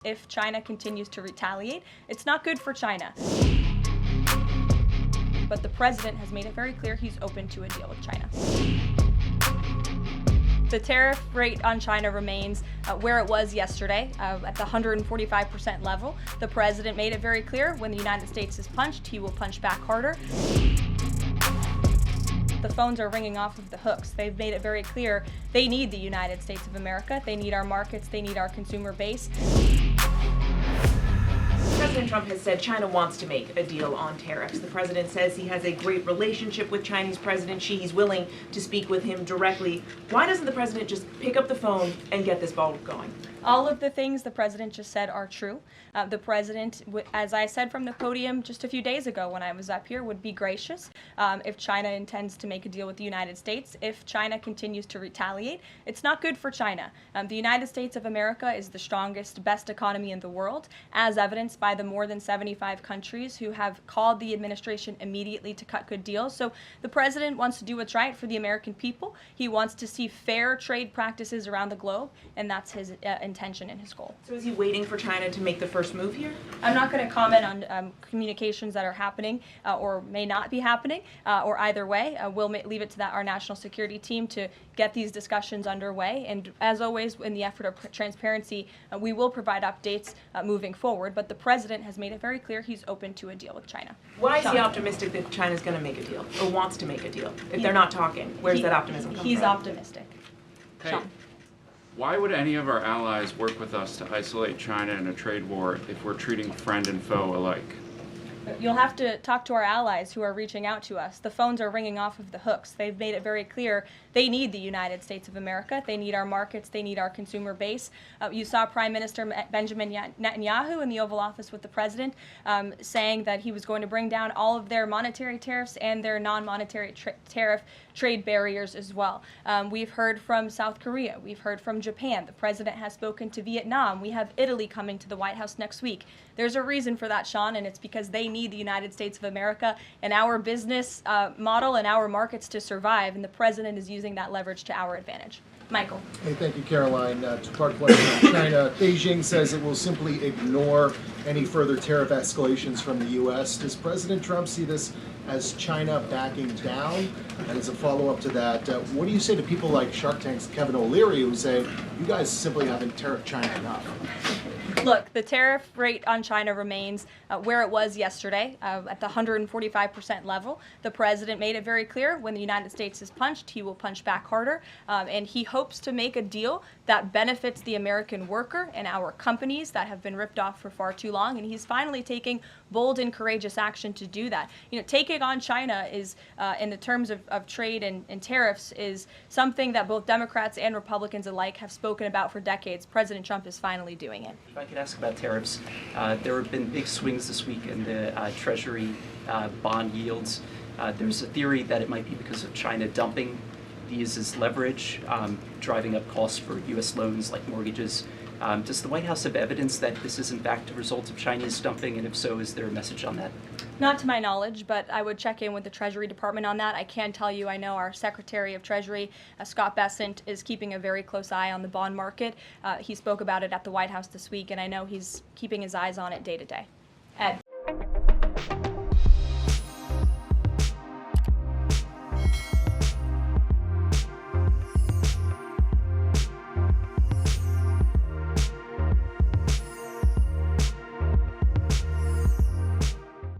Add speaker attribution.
Speaker 1: If China continues to retaliate, it's not good for China. But the president has made it very clear he's open to a deal with China. The tariff rate on China remains where it was yesterday, at the 145% level. The president made it very clear when the United States is punched, he will punch back harder. The phones are ringing off of the hooks. They've made it very clear they need the United States of America. They need our markets. They need our consumer base.
Speaker 2: President Trump has said China wants to make a deal on tariffs. The president says he has a great relationship with Chinese President Xi. He's willing to speak with him directly. Why doesn't the president just pick up the phone and get this ball going?
Speaker 1: All of the things the president just said are true. The president, as I said from the podium just a few days ago when I was up here, would be gracious if China intends to make a deal with the United States. If China continues to retaliate, it's not good for China. The United States of America is the strongest, best economy in the world, as evidenced by the more than 75 countries who have called the administration immediately to cut good deals. So the president wants to do what's right for the American people. He wants to see fair trade practices around the globe, and that's his intention and his goal.
Speaker 2: So is he waiting for China to make the first move here?
Speaker 1: I'm not going to comment on communications that are happening or may not be happening, or either way. We'll leave it to our national security team to get these discussions underway. And as always, in the effort of transparency, we will provide updates moving forward. But the president has made it very clear he's open to a deal with China.
Speaker 2: Why is he optimistic that China's going to make a deal or wants to make a deal? If they're not talking, where's that optimism come from?
Speaker 1: He's optimistic.
Speaker 3: Hey,
Speaker 1: Sean.
Speaker 3: why would any of our allies work with us to isolate China in a trade war if we're treating friend and foe alike?
Speaker 1: You'll have to talk to our allies who are reaching out to us. The phones are ringing off of the hooks. They've made it very clear they need the United States of America. They need our markets. They need our consumer base. You saw Prime Minister Benjamin Netanyahu in the Oval Office with the president saying that he was going to bring down all of their monetary tariffs and their non-monetary tariff trade barriers as well. We've heard from South Korea. We've heard from Japan. The president has spoken to Vietnam. We have Italy coming to the White House next week. There's a reason for that, Sean, and it's because they need the United States of America and our business model and our markets to survive, and the president is using that leverage to our advantage. Michael.
Speaker 4: Hey, thank you, Caroline. Two-part question on China. Beijing says it will simply ignore any further tariff escalations from the U.S. Does President Trump see this as China backing down? And as a follow-up to that, what do you say to people like Shark Tank's Kevin O'Leary who say, you guys simply haven't tariffed China enough?
Speaker 1: Look, the tariff rate on China remains where it was yesterday, at the 145% level. The president made it very clear when the United States is punched, he will punch back harder, and he hopes to make a deal that benefits the American worker and our companies that have been ripped off for far too long, and he's finally taking bold and courageous action to do that. You know, taking on China is, in the terms of trade and tariffs, is something that both Democrats and Republicans alike have spoken about for decades. President Trump is finally doing it.
Speaker 5: If I could ask about tariffs, there have been big swings this week in the Treasury bond yields. There's a theory that it might be because of China dumping these as leverage, driving up costs for U.S. loans like mortgages. Does the White House have evidence that this is in fact a result of Chinese dumping, and if so, is there a message on that?
Speaker 1: Not to my knowledge, but I would check in with the Treasury Department on that. I can tell you I know our Secretary of Treasury, Scott Bessent, is keeping a very close eye on the bond market. He spoke about it at the White House this week, and I know he's keeping his eyes on it day to day.